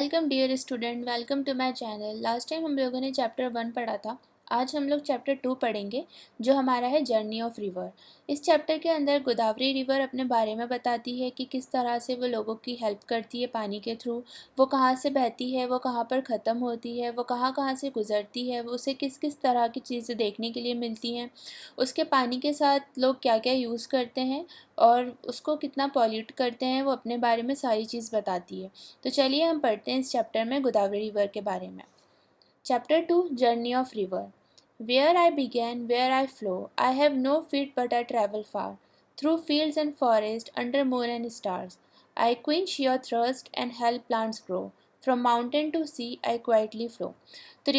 Welcome dear student, welcome to my channel. Last time हम लोगों ने चैप्टर 1 पढ़ा था। आज हम लोग चैप्टर 2 पढ़ेंगे जो हमारा है जर्नी ऑफ रिवर। इस चैप्टर के अंदर गोदावरी रिवर अपने बारे में बताती है कि किस तरह से वो लोगों की हेल्प करती है पानी के थ्रू। वो कहाँ से बहती है, वो कहाँ पर ख़त्म होती है, वो कहाँ कहाँ से गुज़रती है, वो उसे किस किस तरह की चीज़ें देखने के लिए मिलती हैं, उसके पानी के साथ लोग क्या क्या यूज़ करते हैं और उसको कितना पॉल्यूट करते हैं, वो अपने बारे में सारी चीज़ बताती है। तो चलिए हम पढ़ते हैं इस चैप्टर में गोदावरी रिवर के बारे में। Chapter 2 journey of river. Where I began, where I flow, I have no feet but I travel far through fields and forest under moon and stars. I quench your thirst and help plants grow. From mountain to sea I quietly flow. तो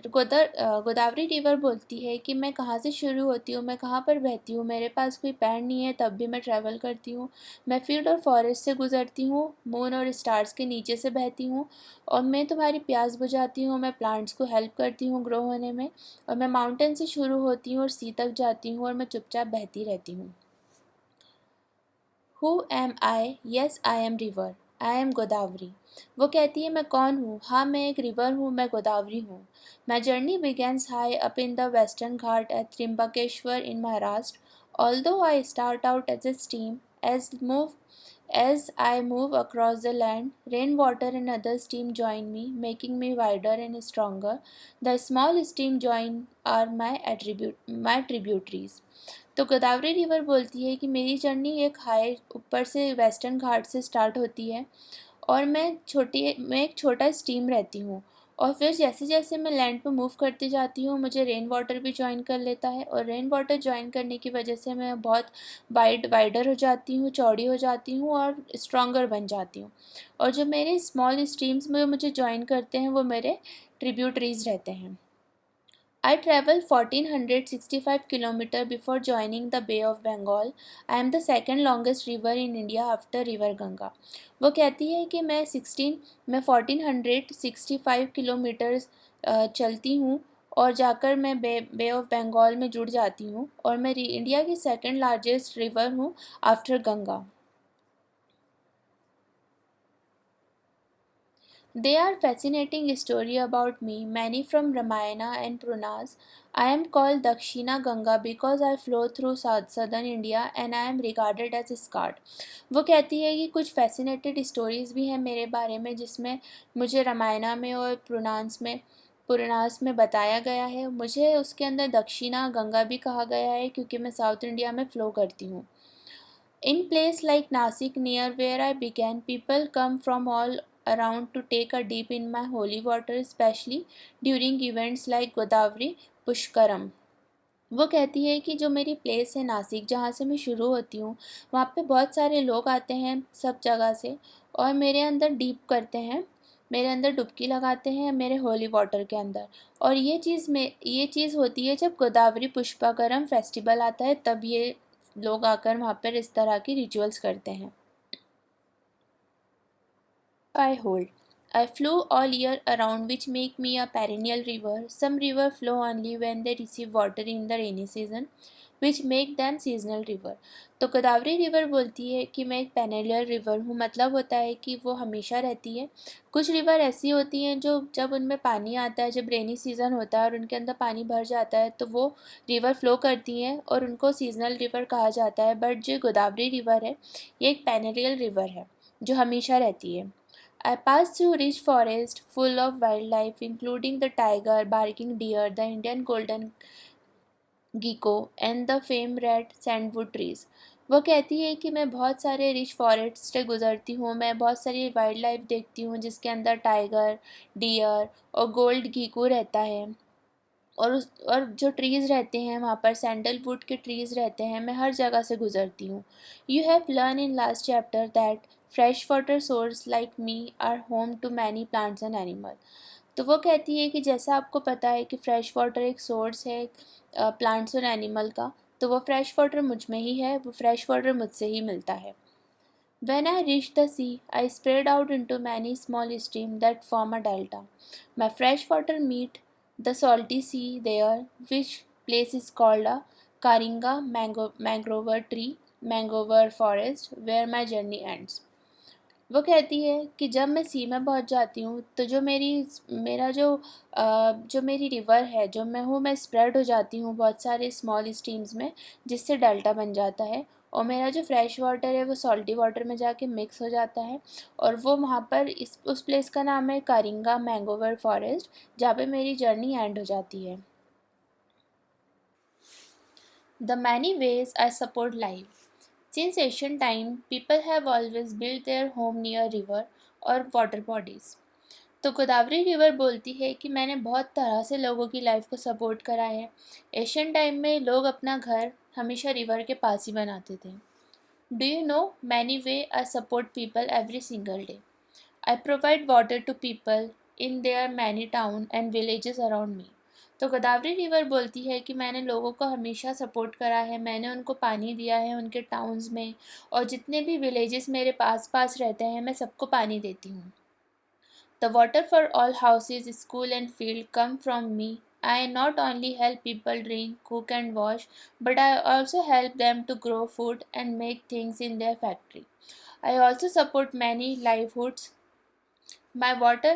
Godavari river बोलती है कि मैं कहाँ से शुरू होती हूँ, मैं कहाँ पर बहती हूँ, मेरे पास कोई पैर नहीं है तब भी मैं ट्रैवल करती हूँ। मैं फील्ड और फॉरेस्ट से गुजरती हूँ, मून और स्टार्स के नीचे से बहती हूँ और मैं तुम्हारी प्यास बुझाती हूँ, मैं प्लांट्स को हेल्प करती हूँ ग्रो होने में। और मैं माउंटेन से शुरू होती हूँ और सी तक जाती हूँ और मैं चुपचाप बहती रहती हूँ। Who am I? Yes I am river, I am Godavari. वो कहती है मैं कौन हूँ? हाँ मैं एक रिवर हूँ, मैं गोदावरी हूँ। My journey begins high up in the western Ghat at Trimbakeshwar in Maharashtra. Although I start out as a stream, as I move across the land, rainwater and other stream join me, making me wider and stronger. The small stream join are my tributaries. तो Godavari river बोलती है कि मेरी journey एक high ऊपर से western घाट से start होती है और मैं एक छोटा स्ट्रीम रहती हूँ। और फिर जैसे जैसे मैं लैंड पे मूव करती जाती हूँ मुझे रेन वाटर भी ज्वाइन कर लेता है और रेन वाटर ज्वाइन करने की वजह से मैं बहुत वाइडर हो जाती हूँ, चौड़ी हो जाती हूँ और स्ट्रॉन्गर बन जाती हूँ। और जो मेरे स्मॉल स्ट्रीम्स में मुझे ज्वाइन करते हैं वो मेरे ट्रिब्यूटरीज रहते हैं। I traveled 1465 kilometers before joining the Bay of Bengal. I am the second longest river in India after River Ganga. वो कहती है कि मैं 1465 किलोमीटर्स चलती हूँ और जाकर मैं बे ऑफ बंगाल में जुड़ जाती हूँ और मैं इंडिया की सेकंड लार्जेस्ट रिवर हूँ after Ganga. They are fascinating story about me, many from Ramayana and Puranas. I am called Dakshina Ganga because I flow through southern India and I am regarded as a scarred. वो कहती है कि कुछ fascinated stories भी हैं मेरे बारे में जिसमें मुझे रामायणा में और पुराणास में बताया गया है। मुझे उसके अंदर दक्षिणा गंगा भी कहा गया है क्योंकि मैं साउथ इंडिया में फ़्लो करती हूँ। In place like Nasik, near where I began, people come from all around to take a dip in my holy water, especially during events like Godavari Pushkaram. वो कहती है कि जो मेरी प्लेस है नासिक जहाँ से मैं शुरू होती हूँ वहाँ पे बहुत सारे लोग आते हैं सब जगह से और मेरे अंदर डीप करते हैं, मेरे अंदर डुबकी लगाते हैं मेरे होली वाटर के अंदर। और ये चीज़ होती है जब गोदावरी पुष्पाकरम फेस्टिवल आता है तब ये लोग आकर वहाँ पर इस तरह की रिचुअल्स करते हैं। I hold. I flow all year around, which make me a perennial river. Some rivers flow only when they receive water in the rainy season, which make them seasonal river. तो Godavari river बोलती है कि मैं एक perennial river हूँ, मतलब होता है कि वो हमेशा रहती है। कुछ रिवर ऐसी होती हैं जो जब उनमें पानी आता है, जब रेनी सीज़न होता है और उनके अंदर पानी भर जाता है तो वो रिवर फ्लो करती हैं और उनको सीजनल रिवर कहा जाता है। बट जो गोदावरी रिवर है ये एक पेरेनियल रिवर है जो हमेशा रहती है। I passed through rich forest full of wildlife, including the tiger, barking deer, the Indian golden gecko, and the famed red sandwood trees. वो कहती है कि मैं बहुत सारे रिच फॉरेस्ट से गुजरती हूँ, मैं बहुत सारी वाइल्ड लाइफ देखती हूँ जिसके अंदर टाइगर, डियर और गोल्ड गीको रहता है। और जो ट्रीज़ रहते हैं वहाँ पर सैंडलवुड के ट्रीज़ रहते हैं, मैं हर जगह से गुजरती हूँ। You have learn in last chapter that fresh water source like me are home to many plants and animal. तो वो कहती है कि जैसा आपको पता है कि फ्रेश वाटर एक सोर्स है प्लांट्स और एनिमल का, तो वो फ्रेश वाटर मुझ में ही है, वो फ्रेश वाटर मुझसे ही मिलता है। When I reached the sea, I spread out into many small streams that form a delta. My fresh water meet the salty sea there, which place is called a mangrove forest, where my journey ends. वो कहती है कि जब मैं सी में पहुंच जाती हूँ तो जो मेरा जो मेरी रिवर है, जो मैं स्प्रेड हो जाती हूँ बहुत सारे स्मॉल स्ट्रीम्स में, जिससे डेल्टा बन जाता है। और मेरा जो फ्रेश वाटर है वो सॉल्टी वाटर में जाके मिक्स हो जाता है। और वो वहाँ पर उस प्लेस का नाम है कारिंगा मैंगोवर फॉरेस्ट, जहाँ पे मेरी जर्नी एंड हो जाती है। The many ways I support life. Since ancient time, people have always built their home near river और water bodies. तो गोदावरी रिवर बोलती है कि मैंने बहुत तरह से लोगों की लाइफ को सपोर्ट करा है। एशियन टाइम में लोग अपना घर हमेशा रिवर के पास ही बनाते थे। Do you know many way I support people every single day. I provide water to people in their many towns and villages around me. तो गोदावरी रिवर बोलती है कि मैंने लोगों को हमेशा सपोर्ट करा है, मैंने उनको पानी दिया है उनके टाउन्स में, और जितने भी विलेजेस मेरे पास पास रहते हैं मैं सबको पानी देती हूँ। The water for all houses, school and field come from me. I not only help people drink, cook and wash, but I also help them to grow food and make things in their factory. I also support many livelihoods. My water,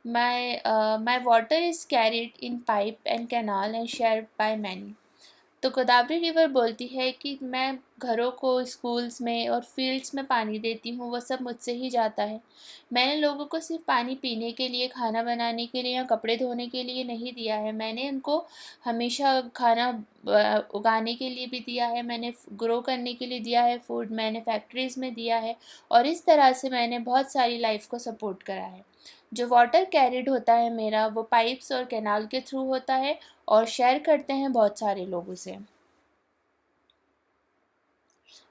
my water is carried in pipe and canal and shared by many. तो Godavari river बोलती है कि मैं घरों को schools में और fields में पानी देती हूँ, वो सब मुझसे ही जाता है। मैंने लोगों को सिर्फ पानी पीने के लिए, खाना बनाने के लिए या कपड़े धोने के लिए नहीं दिया है, मैंने उनको हमेशा खाना उगाने के लिए भी दिया है, मैंने ग्रो करने के लिए दिया है फूड, मैंने फैक्ट्रीज़ में दिया है, और इस तरह से मैंने बहुत सारी लाइफ को सपोर्ट करा है। जो वाटर कैरिड होता है मेरा, वो पाइप्स और कैनाल के थ्रू होता है और शेयर करते हैं बहुत सारे लोगों से।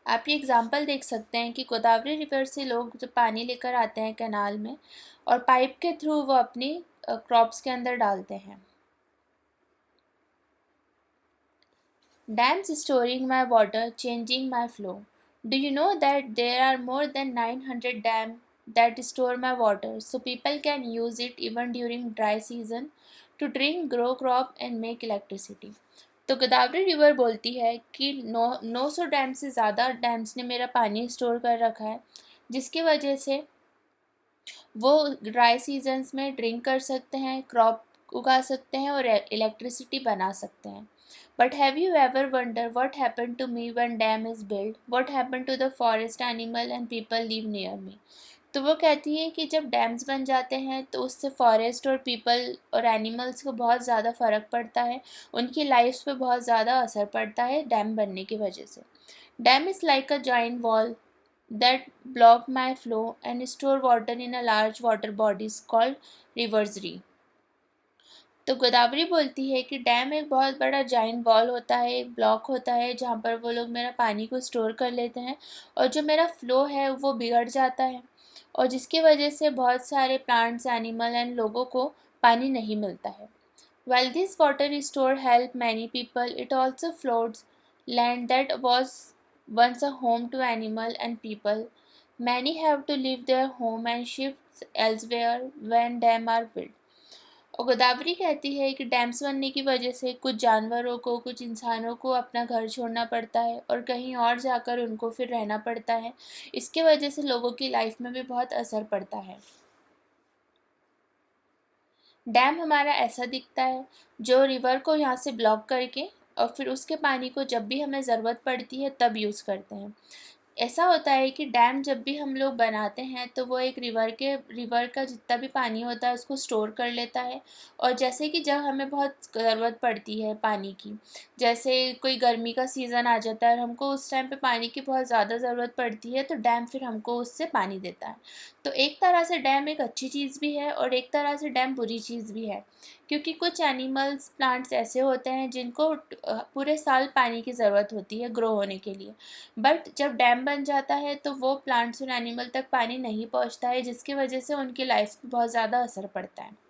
आप ये एग्जांपल देख सकते हैं कि गोदावरी रिवर से लोग जब पानी लेकर आते हैं कैनाल में, और पाइप के थ्रू वो अपनी क्रॉप्स के अंदर डालते हैं। Dams storing my water, changing my flow. Do you know that there are more than 900 dams that store my water so people can use it even during dry season to drink, grow crop and make electricity? तो Godavari river बोलती है कि 900 dam से ज़्यादा dams ने मेरा पानी store कर रखा है, जिसकी वजह से वो ड्राई सीजन्स में ड्रिंक कर सकते हैं, क्रॉप उगा सकते हैं और इलेक्ट्रिसिटी बना सकते हैं। But have you ever wonder what happen to me when dam is build, what happen to the forest animal and people live near me. तो वो कहती है कि जब डैम्स बन जाते हैं तो उससे फॉरेस्ट और पीपल और एनिमल्स को बहुत ज़्यादा फ़र्क पड़ता है, उनकी लाइफ पे बहुत ज़्यादा असर पड़ता है डैम बनने की वजह से। Dam is like a joint wall that block my flow and store water in a large water bodies called riversry। तो गोदावरी बोलती है कि डैम एक बहुत बड़ा जाइंट वॉल होता है, एक ब्लॉक होता है जहाँ पर वो लोग मेरा पानी को स्टोर कर लेते हैं, और जो मेरा फ्लो है वो बिगड़ जाता है, और जिसकी वजह से बहुत सारे प्लांट्स, एनिमल एंड लोगों को पानी नहीं मिलता है। While this water store help many people, it also floods land that was once a home to animal and people. Many have to leave their home and shift elsewhere when dam are built। और गोदावरी कहती है कि dams बनने की वजह से कुछ जानवरों को, कुछ इंसानों को अपना घर छोड़ना पड़ता है और कहीं और जाकर उनको फिर रहना पड़ता है। इसके वजह से लोगों की लाइफ में भी बहुत असर पड़ता है। डैम हमारा ऐसा दिखता है जो रिवर को यहाँ से ब्लॉक करके और फिर उसके पानी को जब भी हमें ज़रूरत पड़ती है तब यूज़ करते हैं। ऐसा होता है कि डैम जब भी हम लोग बनाते हैं तो वो एक रिवर का जितना भी पानी होता है उसको स्टोर कर लेता है, और जैसे कि जब हमें बहुत ज़रूरत पड़ती है पानी की, जैसे कोई गर्मी का सीज़न आ जाता है और हमको उस टाइम पे पानी की बहुत ज़्यादा ज़रूरत पड़ती है, तो डैम फिर हमको उससे पानी देता है। तो एक तरह से डैम एक अच्छी चीज़ भी है और एक तरह से डैम बुरी चीज़ भी है, क्योंकि कुछ एनिमल्स, प्लांट्स ऐसे होते हैं जिनको पूरे साल पानी की ज़रूरत होती है ग्रो होने के लिए, बट जब डैम बन जाता है तो वो प्लांट्स और एनिमल तक पानी नहीं पहुंचता है, जिसकी वजह से उनकी लाइफ पर बहुत ज़्यादा असर पड़ता है।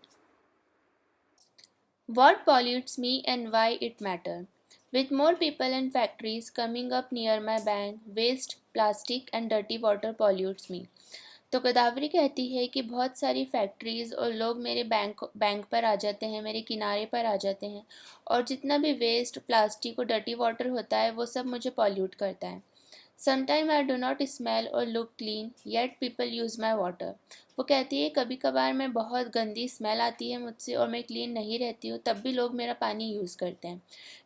What pollutes me and why it matter? With more people and factories coming up near my bank, waste, plastic and dirty water pollutes me। तो गोदावरी कहती है कि बहुत सारी फैक्ट्रीज़ और लोग मेरे बैंक पर आ जाते हैं, मेरे किनारे पर आ जाते हैं, और जितना भी वेस्ट, प्लास्टिक और डर्टी वाटर होता है वो सब मुझे पॉल्यूट करता है। Sometimes I do not smell or look clean, yet people use my water. वो कहती है कभी कभार मैं बहुत गंदी स्मेल आती है मुझसे और मैं क्लीन नहीं रहती हूँ, तब भी लोग मेरा पानी यूज़ करते हैं.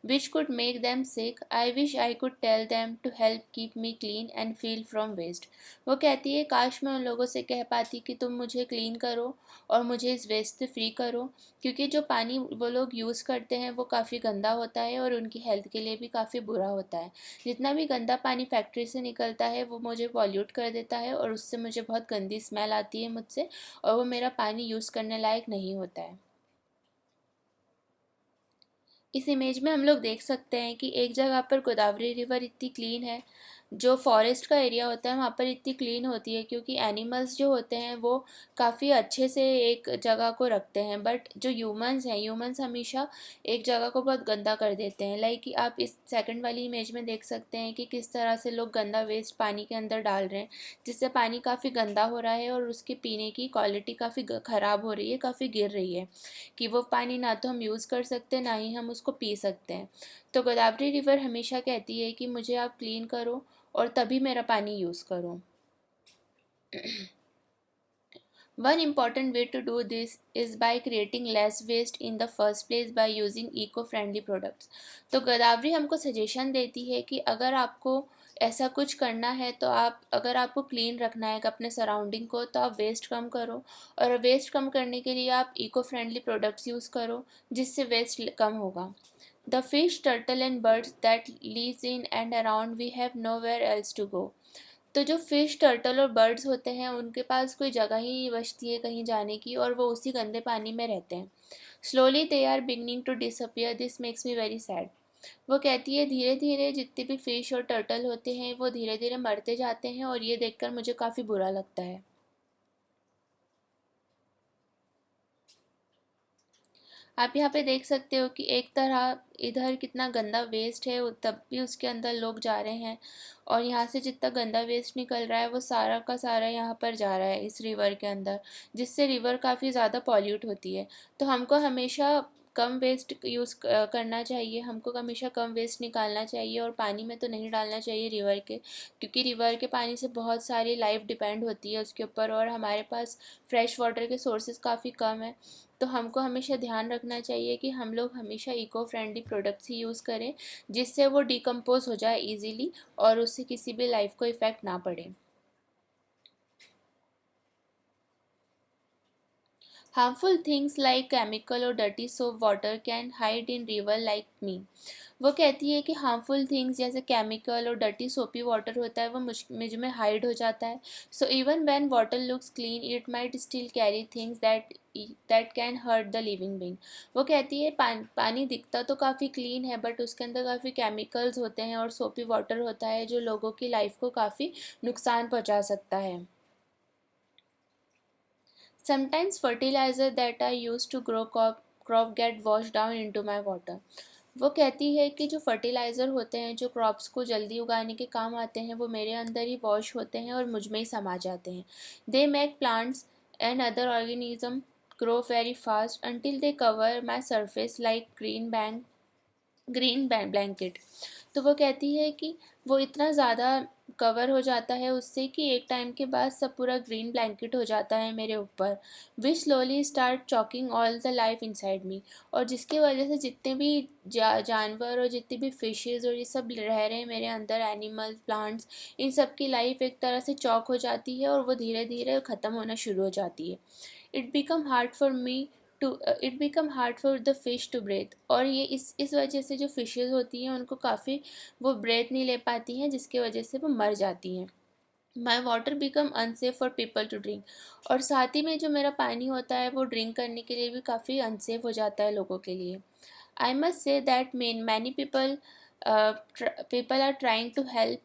Which could make them sick. I wish I could tell them to help keep me clean and feel from waste. वो कहती है काश मैं उन लोगों से कह पाती कि तुम मुझे क्लीन करो और मुझे इस वेस्ट से फ्री करो, क्योंकि जो पानी वो लोग यूज़ करते हैं वो काफ़ी गंदा होता है और उनकी हेल्थ के लिए भी काफ़ी बुरा होता है. जितना भी गंदा पानी फैक्ट्री से निकलता है वो मुझे पॉल्यूट कर देता है और उससे मुझे बहुत गंदी स्मेल आती है मुझसे, और वो मेरा पानी यूज़ करने लायक नहीं होता है. इस इमेज में हम लोग देख सकते हैं कि एक जगह पर गोदावरी रिवर इतनी क्लीन है, जो फॉरेस्ट का एरिया होता है वहाँ पर इतनी क्लीन होती है क्योंकि एनिमल्स जो होते हैं वो काफ़ी अच्छे से एक जगह को रखते हैं. बट जो ह्यूमंस हैं, ह्यूमंस हमेशा एक जगह को बहुत गंदा कर देते हैं. लाइक कि आप इस सेकंड वाली इमेज में देख सकते हैं कि किस तरह से लोग गंदा वेस्ट पानी के अंदर डाल रहे हैं, जिससे पानी काफ़ी गंदा हो रहा है और उसके पीने की क्वालिटी काफ़ी ख़राब हो रही है, काफ़ी गिर रही है, कि वो पानी ना तो हम यूज़ कर सकते ना ही हम उसको पी सकते हैं. तो गोदावरी रिवर हमेशा कहती है कि मुझे आप क्लीन करो और तभी मेरा पानी यूज़ करो. One important way to do this is by creating less waste in the first place by using eco-friendly products. तो गोदावरी हमको सजेशन देती है कि अगर आपको ऐसा कुछ करना है तो आप, अगर आपको क्लीन रखना है अपने सराउंडिंग को, तो आप वेस्ट कम करो, और वेस्ट कम करने के लिए आप इको फ्रेंडली प्रोडक्ट्स यूज़ करो जिससे वेस्ट कम होगा. The fish, turtle and birds that lives in and around we have nowhere else to go. तो जो फ़िश, टर्टल और बर्ड्स होते हैं उनके पास कोई जगह ही नहीं बचती है कहीं जाने की, और वो उसी गंदे पानी में रहते हैं. Slowly they are beginning to disappear, this makes me very sad. वो कहती है धीरे धीरे जितने भी फ़िश और टर्टल होते हैं वो धीरे धीरे मरते जाते हैं, और ये देखकर मुझे काफ़ी बुरा लगता है. आप यहाँ पे देख सकते हो कि एक तरह इधर कितना गंदा वेस्ट है, तब भी उसके अंदर लोग जा रहे हैं, और यहाँ से जितना गंदा वेस्ट निकल रहा है वो सारा का सारा यहाँ पर जा रहा है इस रिवर के अंदर, जिससे रिवर काफ़ी ज़्यादा पॉल्यूट होती है. तो हमको हमेशा कम वेस्ट यूज़ करना चाहिए, हमको हमेशा कम वेस्ट निकालना चाहिए, और पानी में तो नहीं डालना चाहिए रिवर के, क्योंकि रिवर के पानी से बहुत सारी लाइफ डिपेंड होती है उसके ऊपर, और हमारे पास फ्रेश वाटर के सोर्सेज काफ़ी कम है. तो हमको हमेशा ध्यान रखना चाहिए कि हम लोग हमेशा इको फ्रेंडली प्रोडक्ट्स ही यूज़ करें, जिससे वो डिकम्पोज हो जाए इजीली और उससे किसी भी लाइफ को इफ़ेक्ट ना पड़े. Harmful things like chemical or dirty soap water can hide in river like me. वो कहती है कि हार्मफुल थिंग्स जैसे केमिकल और डर्टी सोपी वाटर होता है वो मुझ में हाइड हो जाता है. So even when water looks clean it might still carry things that can hurt the living being. वो कहती है पानी दिखता तो काफ़ी क्लीन है, बट उसके अंदर काफ़ी केमिकल्स होते हैं और सोपी वाटर होता है जो लोगों की लाइफ को काफ़ी नुकसान पहुंचा सकता है. Sometimes fertilizer that I used to grow crop get washed down into my water. वो कहती है कि जो फर्टिलाइज़र होते हैं जो क्रॉप्स को जल्दी उगाने के काम आते हैं वो मेरे अंदर ही वॉश होते हैं और मुझ में ही समा जाते हैं. They make plants and other organism grow very fast until they cover my surface like blanket. तो वो कहती है कि वो इतना ज़्यादा कवर हो जाता है उससे कि एक टाइम के बाद सब पूरा ग्रीन ब्लैंकेट हो जाता है मेरे ऊपर. Which slowly start choking all the life inside me. और जिसकी वजह से जितने भी जानवर और जितने भी फिशेज़ और ये सब रह रहे हैं मेरे अंदर, एनिमल, प्लांट्स, इन सब की लाइफ एक तरह से चॉक हो जाती है और वो धीरे धीरे ख़त्म होना शुरू हो जाती है. It become hard for me to it become hard for the fish to breath. और ये इस वजह से जो फिशेज़ होती हैं उनको काफ़ी, वो ब्रेथ नहीं ले पाती हैं जिसकी वजह से वो मर जाती हैं. My water become unsafe for people to drink. और साथ ही में जो मेरा पानी होता है वो ड्रिंक करने के लिए भी काफ़ी अनसेफ हो जाता है लोगों के लिए. I must say that many people are trying to help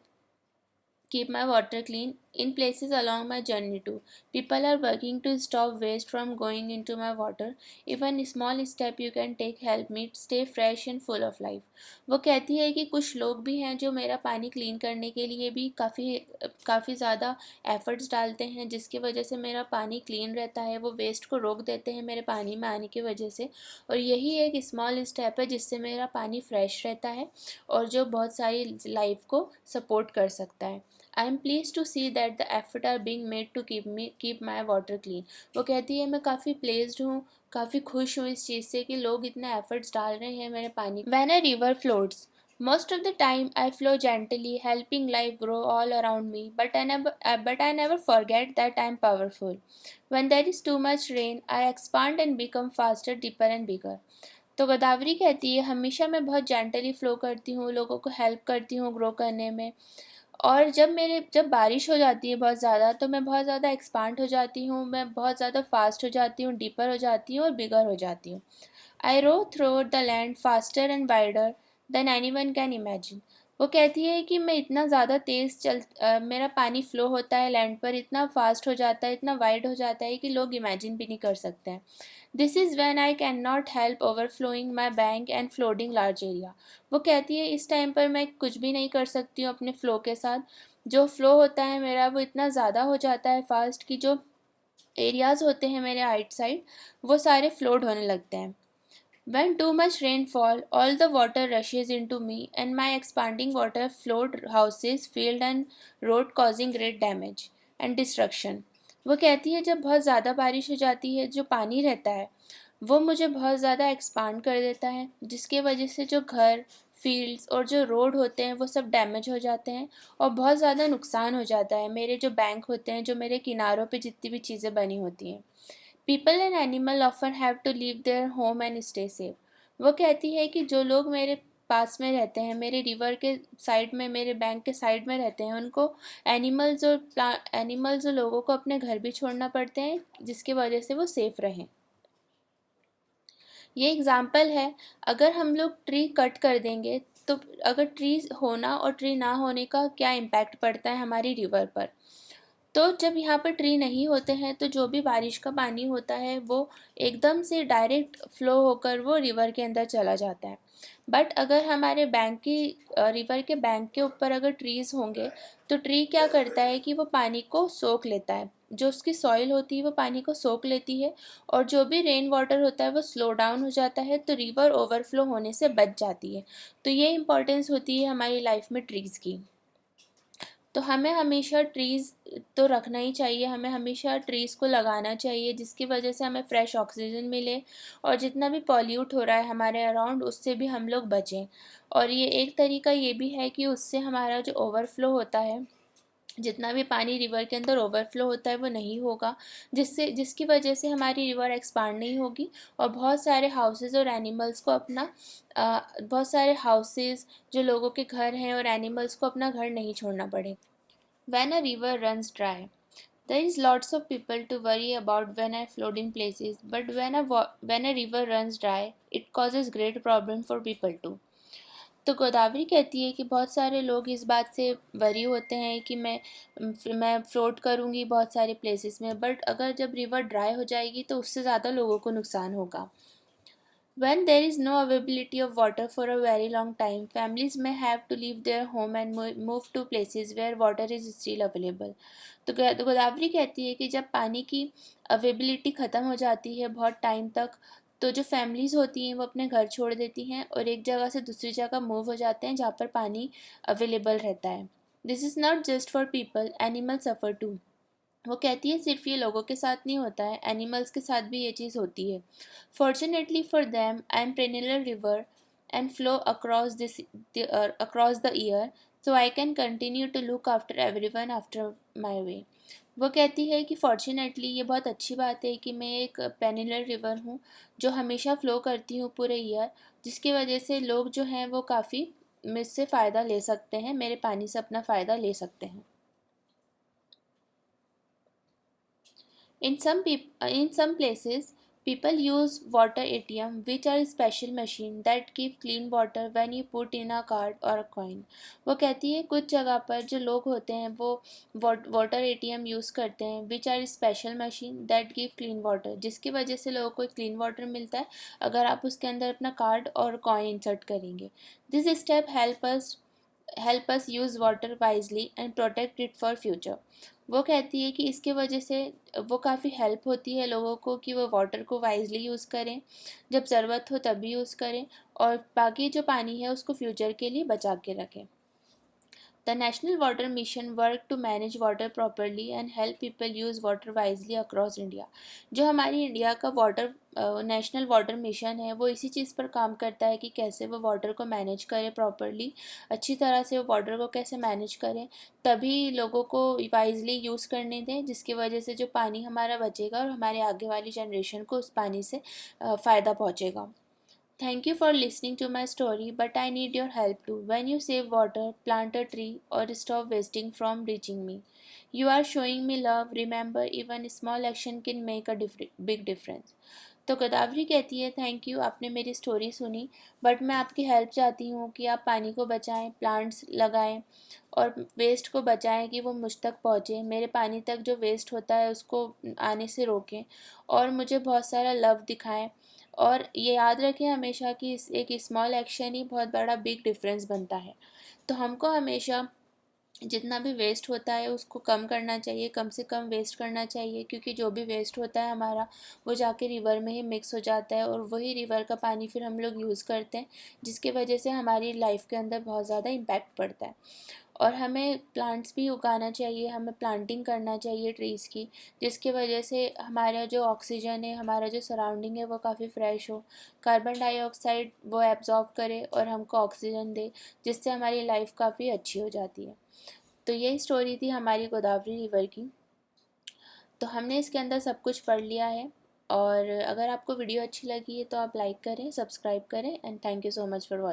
keep my water clean. in places along my journey too. People are working to stop waste from going into my water. Even a small step you can take help me stay fresh and full of life. वो कहती है कि कुछ लोग भी हैं जो मेरा पानी क्लीन करने के लिए भी काफ़ी ज़्यादा एफर्ट्स डालते हैं, जिसकी वजह से मेरा पानी क्लीन रहता है। वो वेस्ट को रोक देते हैं मेरे पानी में आने की वजह से, और यही एक स्मॉल स्टेप है जिससे मेरा पानी फ्रेश रहता है और जो बहुत सारी लाइफ को सपोर्ट कर सकता है। I am please to see that the effort are being made to keep my water clean. वो कहती है मैं काफ़ी प्लेस्ड हूँ, काफ़ी खुश हूँ इस चीज़ से कि लोग इतने एफर्ट्स डाल रहे हैं मेरे पानी। When a river floats, most of the time I flow gently, helping life grow all around me, but I never forget that I am powerful. When there is too much rain, I expand and become faster, deeper and bigger. तो गोदावरी कहती है हमेशा मैं बहुत gently flow करती हूँ, लोगों को हेल्प करती हूँ ग्रो करने में, और जब बारिश हो जाती है बहुत ज़्यादा तो मैं बहुत ज़्यादा एक्सपांड हो जाती हूँ, मैं बहुत ज़्यादा फास्ट हो जाती हूँ, डीपर हो जाती हूँ और बिगर हो जाती हूँ। I row through the land faster and wider than any one can imagine. वो कहती है कि मैं इतना ज़्यादा मेरा पानी फ़्लो होता है लैंड पर, इतना फास्ट हो जाता है, इतना वाइड हो जाता है कि लोग इमेजिन भी नहीं कर सकते हैं। This is when I can not help overflowing my bank and flooding large area. वो कहती है इस टाइम पर मैं कुछ भी नहीं कर सकती हूँ अपने फ़्लो के साथ। जो फ़्लो होता है मेरा वो इतना ज़्यादा हो जाता है फास्ट कि जो एरियाज़ होते हैं मेरे आइट साइड वो सारे फ्लोड होने लगते हैं। When too much rain fall, all the water rushes into me and my expanding water flowed houses, field and road causing great damage and destruction. वो कहती है जब बहुत ज़्यादा बारिश हो जाती है जो पानी रहता है वो मुझे बहुत ज़्यादा एक्सपांड कर देता है, जिसके वजह से जो घर, फील्ड्स और जो रोड होते हैं वो सब डैमेज हो जाते हैं और बहुत ज़्यादा नुकसान हो जाता है। मेरे जो बैंक होते हैं, जो मेरे किनारों पे जितनी भी चीज़ें बनी होती हैं। People and animal often have to leave their home and stay safe. वो कहती है कि जो लोग मेरे पास में रहते हैं, मेरे रिवर के साइड में, मेरे बैंक के साइड में रहते हैं, उनको एनिमल्स और लोगों को अपने घर भी छोड़ना पड़ते हैं, जिसकी वजह से वो सेफ रहें। ये एग्ज़ाम्पल है, अगर हम लोग ट्री कट कर देंगे तो अगर ट्री होना और ट्री ना होने का क्या इम्पैक्ट पड़ता है हमारी रिवर पर। तो जब यहाँ पर ट्री नहीं होते हैं तो जो भी बारिश का पानी होता है वो एकदम से डायरेक्ट फ्लो होकर वो रिवर के अंदर चला जाता है। बट अगर हमारे रिवर के बैंक के ऊपर अगर ट्रीज़ होंगे तो ट्री क्या करता है कि वो पानी को सोख लेता है, जो उसकी सॉइल होती है वो पानी को सोख लेती है और जो भी रेन वाटर होता है वो स्लो डाउन हो जाता है, तो रिवर ओवरफ्लो होने से बच जाती है। तो ये इम्पोर्टेंस होती है हमारी लाइफ में ट्रीज़ की। तो हमें हमेशा ट्रीज़ तो रखना ही चाहिए, हमें हमेशा ट्रीज़ को लगाना चाहिए, जिसकी वजह से हमें फ्रेश ऑक्सीजन मिले और जितना भी पॉल्यूट हो रहा है हमारे अराउंड उससे भी हम लोग बचें। और ये एक तरीका ये भी है कि उससे हमारा जो ओवरफ्लो होता है, जितना भी पानी रिवर के अंदर ओवरफ्लो होता है वो नहीं होगा, जिसकी वजह से हमारी रिवर एक्सपांड नहीं होगी और बहुत सारे हाउसेस और एनिमल्स को बहुत सारे हाउसेस जो लोगों के घर हैं और एनिमल्स को अपना घर नहीं छोड़ना पड़े। When a river runs dry, there is lots of people to worry about when I float in places, but when a river runs dry, it causes great problem for people too. तो गोदावरी कहती है कि बहुत सारे लोग इस बात से वरी होते हैं कि मैं फ्लोट करूँगी बहुत सारे प्लेसेस में, बट अगर जब रिवर ड्राई हो जाएगी तो उससे ज़्यादा लोगों को नुकसान होगा। When there is no availability of water for a very long time, families may have to leave their home and move to places where water is still available. तो गोदावरी कहती है कि जब पानी की अवेलेबिलिटी ख़त्म हो जाती है बहुत टाइम तक, तो जो फैमिलीज़ होती हैं वो अपने घर छोड़ देती हैं और एक जगह से दूसरी जगह मूव हो जाते हैं जहाँ पर पानी अवेलेबल रहता है। This is not just for people, animal suffer too. वो कहती है सिर्फ ये लोगों के साथ नहीं होता है, एनिमल्स के साथ भी ये चीज़ होती है। Fortunately for them I am perennial river and flow across the year, so I can continue to look after everyone after my way. वो कहती है कि फॉर्चुनेटली ये बहुत अच्छी बात है कि मैं एक पेरिनियल रिवर हूँ जो हमेशा फ़्लो करती हूँ पूरे ईयर, जिसकी वजह से लोग जो हैं वो काफ़ी मुझसे फ़ायदा ले सकते हैं, मेरे पानी से अपना फ़ायदा ले सकते हैं। In some places, People use water ATM, which are special machine that keep clean water when you put in a card or a coin. वो कहती है कुछ जगह पर जो लोग होते हैं वो वाटर ATM यूज़ करते हैं, which are special machine that give clean water, जिसकी वजह से लोगों को क्लीन वाटर मिलता है अगर आप उसके अंदर अपना कार्ड और कॉइन इंसर्ट करेंगे. This step help us use water wisely and protect it for future. वो कहती है कि इसके वजह से वो काफ़ी हेल्प होती है लोगों को कि वो वाटर को वाइजली यूज़ करें, जब ज़रूरत हो तभी यूज़ करें और बाकी जो पानी है उसको फ्यूचर के लिए बचा के रखें. The National Water Mission work to manage water properly and help people use water wisely across India. जो हमारी इंडिया का नेशनल वाटर मिशन है वो इसी चीज़ पर काम करता है कि कैसे वो वाटर को मैनेज करें प्रॉपरली, अच्छी तरह से वो वाटर को कैसे मैनेज करें, तभी लोगों को वाइजली यूज़ करने दें, जिसकी वजह से जो पानी हमारा बचेगा और हमारे आगे वाली जनरेशन को उस पानी से फ़ायदा पहुँचेगा. Thank you for listening to my story, but I need your help too. When you save water, plant a tree or stop wasting from reaching me. You are showing me love. Remember, even small action can make a big difference. तो गोदावरी कहती है thank you, आपने मेरी story सुनी, but मैं आपकी help चाहती हूँ कि आप पानी को बचाएं, प्लांट्स लगाएं और वेस्ट को बचाएं कि वो मुझ तक पहुँचे, मेरे पानी तक जो वेस्ट होता है उसको आने से रोकें और मुझे बहुत सारा लव दिखाएं. और ये याद रखें हमेशा कि एक स्मॉल एक्शन ही बहुत बड़ा बिग डिफरेंस बनता है. तो हमको हमेशा जितना भी वेस्ट होता है उसको कम करना चाहिए, कम से कम वेस्ट करना चाहिए, क्योंकि जो भी वेस्ट होता है हमारा वो जाके रिवर में ही मिक्स हो जाता है और वही रिवर का पानी फिर हम लोग यूज़ करते हैं, जिसकी वजह से हमारी लाइफ के अंदर बहुत ज़्यादा इम्पैक्ट पड़ता है. और हमें प्लांट्स भी उगाना चाहिए, हमें प्लांटिंग करना चाहिए ट्रीज़ की, जिसकी वजह से हमारा जो ऑक्सीजन है, हमारा जो सराउंडिंग है वो काफ़ी फ्रेश हो, कार्बन डाइऑक्साइड वो एब्जॉर्ब करे और हमको ऑक्सीजन दे, जिससे हमारी लाइफ काफ़ी अच्छी हो जाती है. तो यही स्टोरी थी हमारी गोदावरी रिवर की. तो हमने इसके अंदर सब कुछ पढ़ लिया है और अगर आपको वीडियो अच्छी लगी है तो आप लाइक करें, सब्सक्राइब करें and thank you so much for watching.